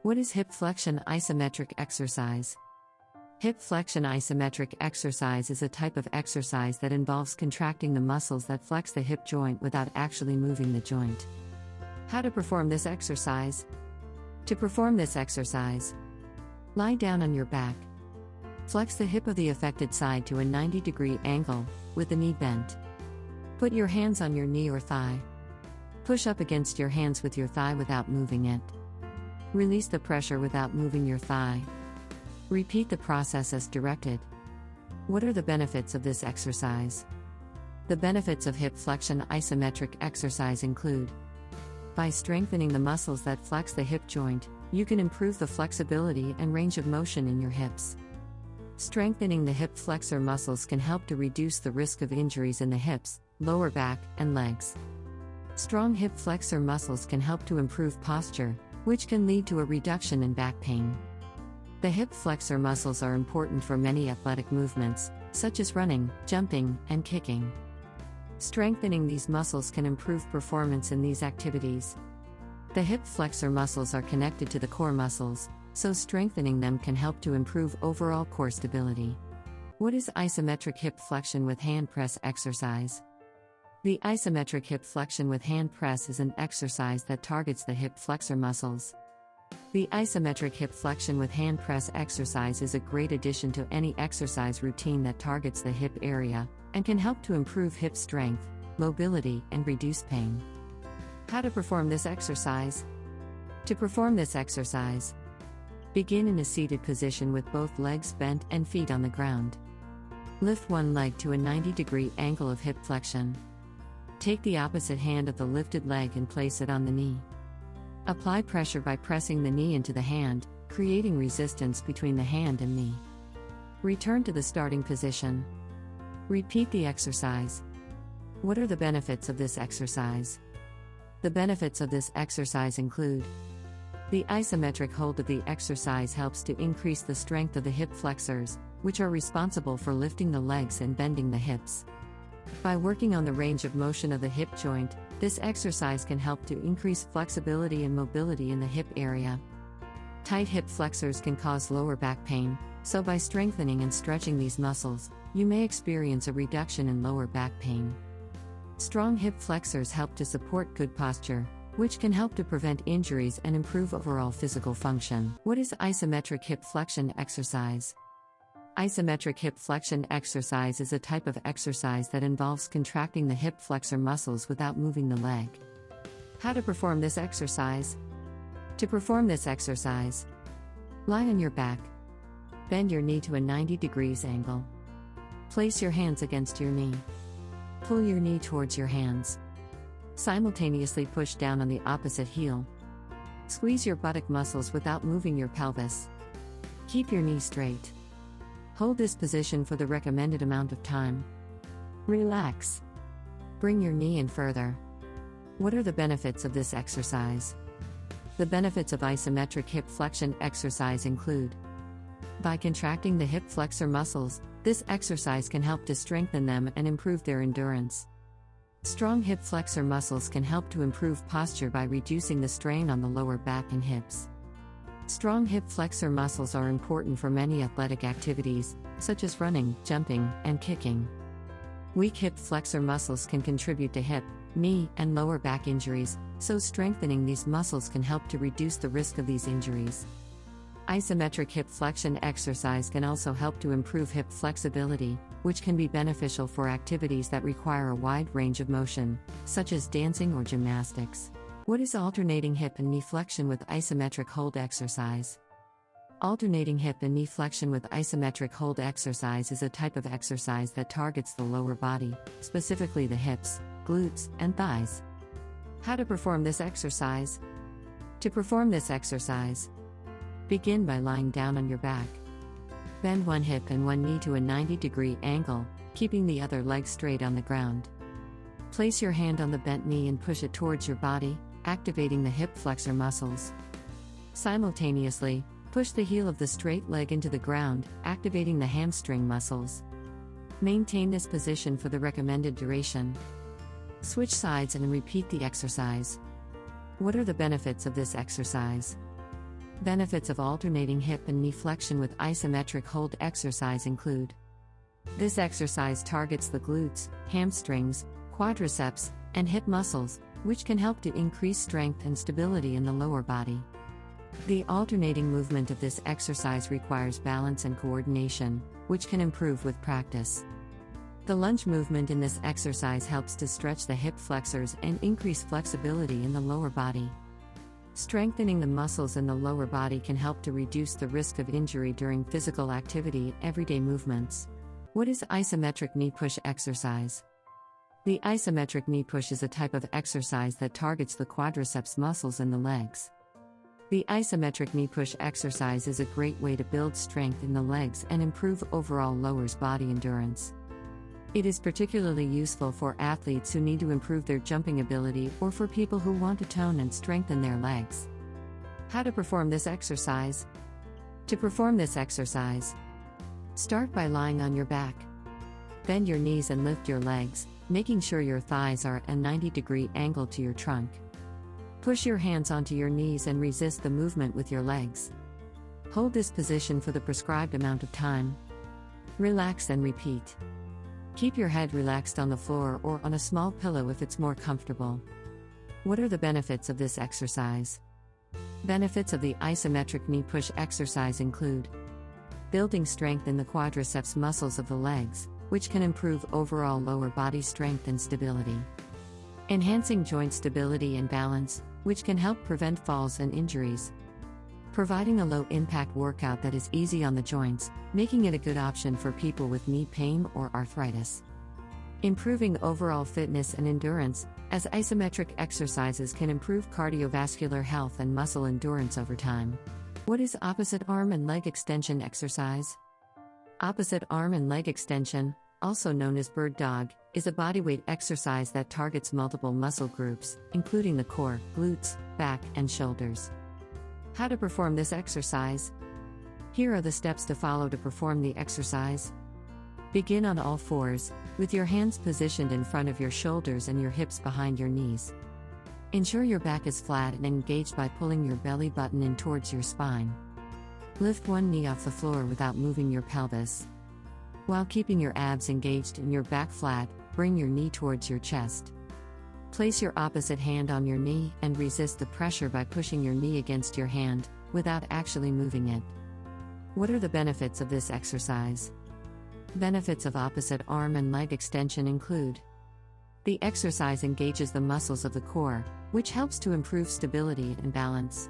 What is hip flexion isometric exercise? Hip flexion isometric exercise is a type of exercise that involves contracting the muscles that flex the hip joint without actually moving the joint. How to perform this exercise? To perform this exercise, lie down on your back. Flex the hip of the affected side to a 90-degree angle, with the knee bent. Put your hands on your knee or thigh. Push up against your hands with your thigh without moving it. Release the pressure without moving your thigh. Repeat the process as directed. What are the benefits of this exercise? The benefits of hip flexion isometric exercise include: by strengthening the muscles that flex the hip joint, you can improve the flexibility and range of motion in your hips. Strengthening the hip flexor muscles can help to reduce the risk of injuries in the hips, lower back, and legs. Strong hip flexor muscles can help to improve posture, which can lead to a reduction in back pain. The hip flexor muscles are important for many athletic movements, such as running, jumping, and kicking. Strengthening these muscles can improve performance in these activities. The hip flexor muscles are connected to the core muscles, so strengthening them can help to improve overall core stability. What is isometric hip flexion with hand press exercise? The isometric hip flexion with hand press is an exercise that targets the hip flexor muscles. The isometric hip flexion with hand press exercise is a great addition to any exercise routine that targets the hip area, and can help to improve hip strength, mobility, and reduce pain. How to perform this exercise? To perform this exercise, begin in a seated position with both legs bent and feet on the ground. Lift one leg to a 90-degree angle of hip flexion. Take the opposite hand of the lifted leg and place it on the knee. Apply pressure by pressing the knee into the hand, creating resistance between the hand and knee. Return to the starting position. Repeat the exercise. What are the benefits of this exercise? The benefits of this exercise include: the isometric hold of the exercise helps to increase the strength of the hip flexors, which are responsible for lifting the legs and bending the hips. By working on the range of motion of the hip joint, this exercise can help to increase flexibility and mobility in the hip area. Tight hip flexors can cause lower back pain, so by strengthening and stretching these muscles, you may experience a reduction in lower back pain. Strong hip flexors help to support good posture, which can help to prevent injuries and improve overall physical function. What is isometric hip flexion exercise? Isometric hip flexion exercise is a type of exercise that involves contracting the hip flexor muscles without moving the leg. How to perform this exercise? To perform this exercise, lie on your back. Bend your knee to a 90 degrees angle. Place your hands against your knee. Pull your knee towards your hands. Simultaneously push down on the opposite heel. Squeeze your buttock muscles without moving your pelvis. Keep your knee straight. Hold this position for the recommended amount of time. Relax. Bring your knee in further. What are the benefits of this exercise? The benefits of isometric hip flexion exercise include: by contracting the hip flexor muscles, this exercise can help to strengthen them and improve their endurance. Strong hip flexor muscles can help to improve posture by reducing the strain on the lower back and hips. Strong hip flexor muscles are important for many athletic activities, such as running, jumping, and kicking. Weak hip flexor muscles can contribute to hip, knee, and lower back injuries, so strengthening these muscles can help to reduce the risk of these injuries. Isometric hip flexion exercise can also help to improve hip flexibility, which can be beneficial for activities that require a wide range of motion, such as dancing or gymnastics. What is alternating hip and knee flexion with isometric hold exercise? Alternating hip and knee flexion with isometric hold exercise is a type of exercise that targets the lower body, specifically the hips, glutes, and thighs. How to perform this exercise? To perform this exercise, begin by lying down on your back. Bend one hip and one knee to a 90-degree angle, keeping the other leg straight on the ground. Place your hand on the bent knee and push it towards your body, activating the hip flexor muscles. Simultaneously, push the heel of the straight leg into the ground, activating the hamstring muscles. Maintain this position for the recommended duration. Switch sides and repeat the exercise. What are the benefits of this exercise? Benefits of alternating hip and knee flexion with isometric hold exercise include: this exercise targets the glutes, hamstrings, quadriceps, and hip muscles, which can help to increase strength and stability in the lower body. The alternating movement of this exercise requires balance and coordination, which can improve with practice. The lunge movement in this exercise helps to stretch the hip flexors and increase flexibility in the lower body. Strengthening the muscles in the lower body can help to reduce the risk of injury during physical activity and everyday movements. What is isometric knee push exercise? The isometric knee push is a type of exercise that targets the quadriceps muscles in the legs. The isometric knee push exercise is a great way to build strength in the legs and improve overall lower body endurance. It is particularly useful for athletes who need to improve their jumping ability or for people who want to tone and strengthen their legs. How to perform this exercise? To perform this exercise, start by lying on your back. Bend your knees and lift your legs, making sure your thighs are at a 90-degree angle to your trunk. Push your hands onto your knees and resist the movement with your legs. Hold this position for the prescribed amount of time. Relax and repeat. Keep your head relaxed on the floor or on a small pillow if it's more comfortable. What are the benefits of this exercise? Benefits of the isometric knee push exercise include: building strength in the quadriceps muscles of the legs, which can improve overall lower body strength and stability. Enhancing joint stability and balance, which can help prevent falls and injuries. Providing a low-impact workout that is easy on the joints, making it a good option for people with knee pain or arthritis. Improving overall fitness and endurance, as isometric exercises can improve cardiovascular health and muscle endurance over time. What is opposite arm and leg extension exercise? Opposite arm and leg extension, also known as bird dog, is a bodyweight exercise that targets multiple muscle groups, including the core, glutes, back, and shoulders. How to perform this exercise? Here are the steps to follow to perform the exercise. Begin on all fours, with your hands positioned in front of your shoulders and your hips behind your knees. Ensure your back is flat and engaged by pulling your belly button in towards your spine. Lift one knee off the floor without moving your pelvis. While keeping your abs engaged and your back flat, bring your knee towards your chest. Place your opposite hand on your knee and resist the pressure by pushing your knee against your hand, without actually moving it. What are the benefits of this exercise? Benefits of opposite arm and leg extension include: the exercise engages the muscles of the core, which helps to improve stability and balance.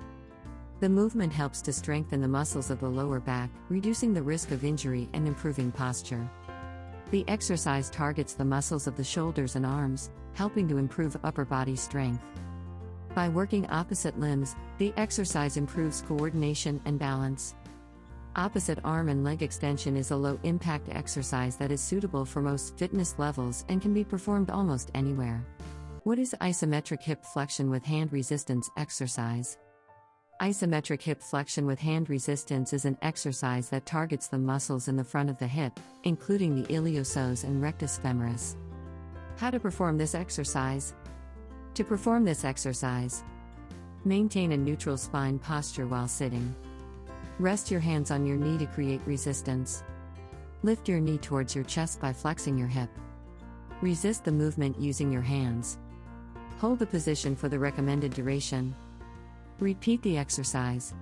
The movement helps to strengthen the muscles of the lower back, reducing the risk of injury and improving posture. The exercise targets the muscles of the shoulders and arms, helping to improve upper body strength. By working opposite limbs, the exercise improves coordination and balance. Opposite arm and leg extension is a low-impact exercise that is suitable for most fitness levels and can be performed almost anywhere. What is isometric hip flexion with hand resistance exercise? Isometric hip flexion with hand resistance is an exercise that targets the muscles in the front of the hip, including the iliopsoas and rectus femoris. How to perform this exercise? To perform this exercise, maintain a neutral spine posture while sitting. Rest your hands on your knee to create resistance. Lift your knee towards your chest by flexing your hip. Resist the movement using your hands. Hold the position for the recommended duration. Repeat the exercise.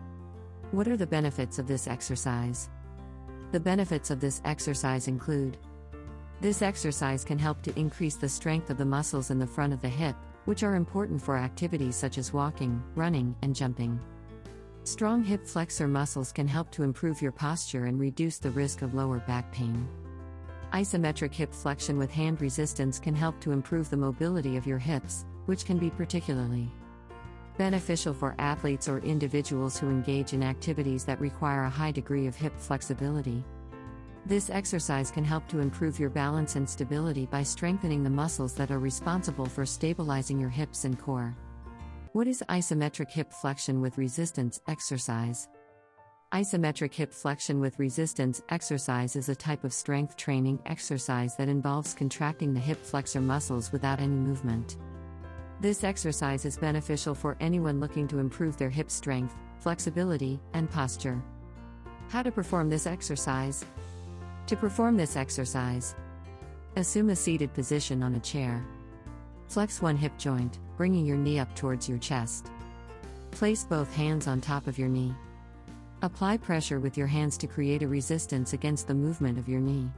What are the benefits of this exercise? The benefits of this exercise include: this exercise can help to increase the strength of the muscles in the front of the hip, which are important for activities such as walking, running, and jumping. Strong hip flexor muscles can help to improve your posture and reduce the risk of lower back pain. Isometric hip flexion with hand resistance can help to improve the mobility of your hips, which can be particularly beneficial for athletes or individuals who engage in activities that require a high degree of hip flexibility. This exercise can help to improve your balance and stability by strengthening the muscles that are responsible for stabilizing your hips and core. What is isometric hip flexion with resistance exercise? Isometric hip flexion with resistance exercise is a type of strength training exercise that involves contracting the hip flexor muscles without any movement. This exercise is beneficial for anyone looking to improve their hip strength, flexibility, and posture. How to perform this exercise? To perform this exercise, assume a seated position on a chair. Flex one hip joint, bringing your knee up towards your chest. Place both hands on top of your knee. Apply pressure with your hands to create a resistance against the movement of your knee.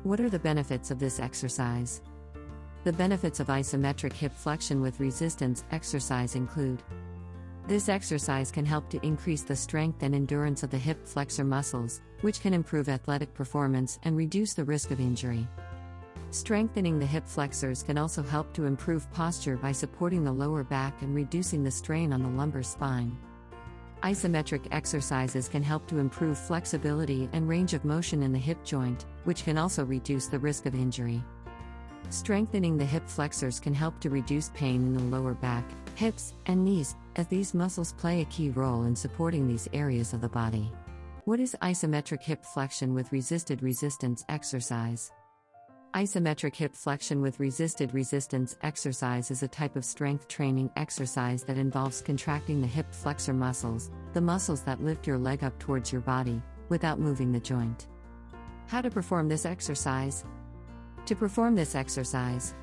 What are the benefits of this exercise? The benefits of isometric hip flexion with resistance exercise include: this exercise can help to increase the strength and endurance of the hip flexor muscles, which can improve athletic performance and reduce the risk of injury. Strengthening the hip flexors can also help to improve posture by supporting the lower back and reducing the strain on the lumbar spine. Isometric exercises can help to improve flexibility and range of motion in the hip joint, which can also reduce the risk of injury. Strengthening the hip flexors can help to reduce pain in the lower back, hips, and knees, as these muscles play a key role in supporting these areas of the body. What is isometric hip flexion with resisted resistance exercise? Isometric hip flexion with resisted resistance exercise is a type of strength training exercise that involves contracting the hip flexor muscles, the muscles that lift your leg up towards your body, without moving the joint. How to perform this exercise? To perform this exercise,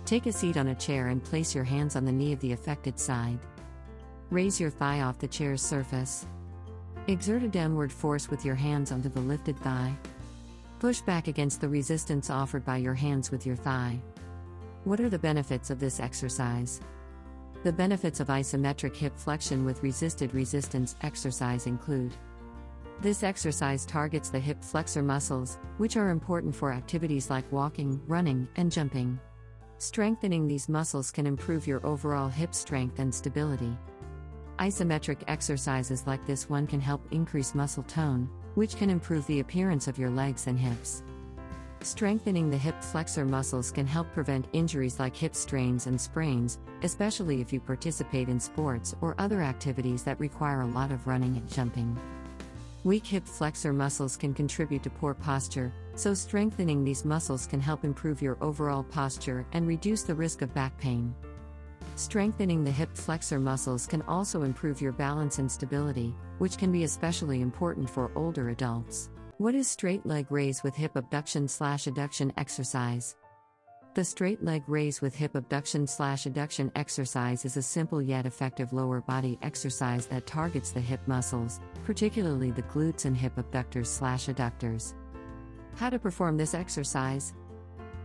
take a seat on a chair and place your hands on the knee of the affected side. Raise your thigh off the chair's surface. Exert a downward force with your hands onto the lifted thigh. Push back against the resistance offered by your hands with your thigh. What are the benefits of this exercise? The benefits of isometric hip flexion with resisted resistance exercise include: this exercise targets the hip flexor muscles, which are important for activities like walking, running, and jumping. Strengthening these muscles can improve your overall hip strength and stability. Isometric exercises like this one can help increase muscle tone, which can improve the appearance of your legs and hips. Strengthening the hip flexor muscles can help prevent injuries like hip strains and sprains, especially if you participate in sports or other activities that require a lot of running and jumping. Weak hip flexor muscles can contribute to poor posture, so strengthening these muscles can help improve your overall posture and reduce the risk of back pain. Strengthening the hip flexor muscles can also improve your balance and stability, which can be especially important for older adults. What is straight leg raise with hip abduction/adduction exercise? The straight leg raise with hip abduction/adduction exercise is a simple yet effective lower body exercise that targets the hip muscles, particularly the glutes and hip abductors/adductors. How to perform this exercise?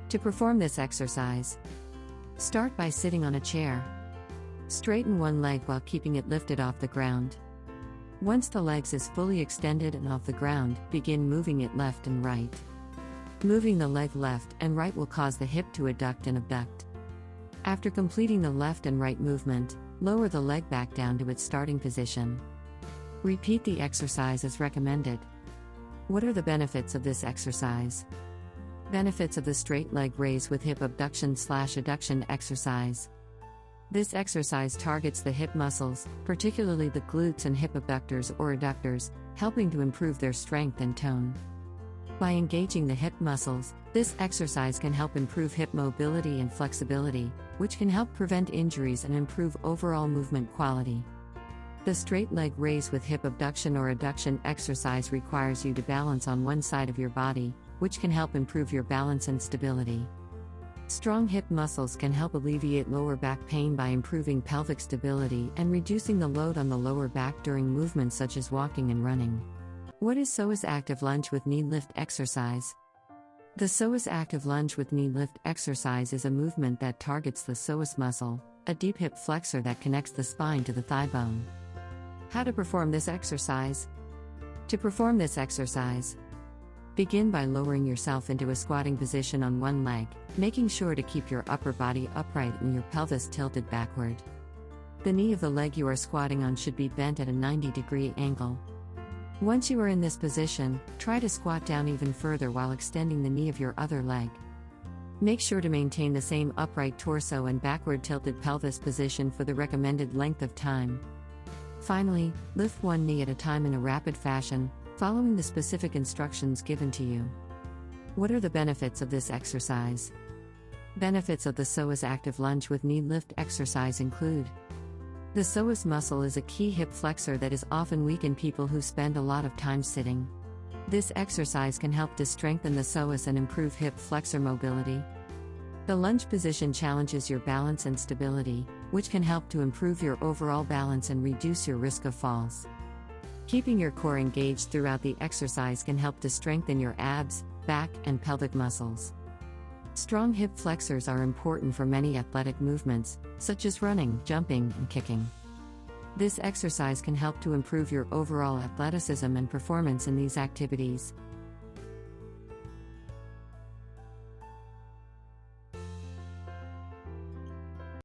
To perform this exercise, start by sitting on a chair. Straighten one leg while keeping it lifted off the ground. Once the legs is fully extended and off the ground, begin moving it left and right. Moving the leg left and right will cause the hip to adduct and abduct. After completing the left and right movement, lower the leg back down to its starting position. Repeat the exercise as recommended. What are the benefits of this exercise? Benefits of the straight leg raise with hip abduction/adduction exercise. This exercise targets the hip muscles, particularly the glutes and hip abductors or adductors, helping to improve their strength and tone. By engaging the hip muscles, this exercise can help improve hip mobility and flexibility, which can help prevent injuries and improve overall movement quality. The straight leg raise with hip abduction or adduction exercise requires you to balance on one side of your body, which can help improve your balance and stability. Strong hip muscles can help alleviate lower back pain by improving pelvic stability and reducing the load on the lower back during movements such as walking and running. What is psoas-active lunge with knee lift exercise? The psoas-active lunge with knee lift exercise is a movement that targets the psoas muscle, a deep hip flexor that connects the spine to the thigh bone. How to perform this exercise? To perform this exercise, begin by lowering yourself into a squatting position on one leg, making sure to keep your upper body upright and your pelvis tilted backward. The knee of the leg you are squatting on should be bent at a 90-degree angle. Once you are in this position, try to squat down even further while extending the knee of your other leg. Make sure to maintain the same upright torso and backward tilted pelvis position for the recommended length of time. Finally, lift one knee at a time in a rapid fashion, following the specific instructions given to you. What are the benefits of this exercise? Benefits of the psoas-active lunge with knee lift exercise include: The psoas muscle is a key hip flexor that is often weak in people who spend a lot of time sitting. This exercise can help to strengthen the psoas and improve hip flexor mobility. The lunge position challenges your balance and stability, which can help to improve your overall balance and reduce your risk of falls. Keeping your core engaged throughout the exercise can help to strengthen your abs, back, and pelvic muscles. Strong hip flexors are important for many athletic movements, such as running, jumping, and kicking. This exercise can help to improve your overall athleticism and performance in these activities.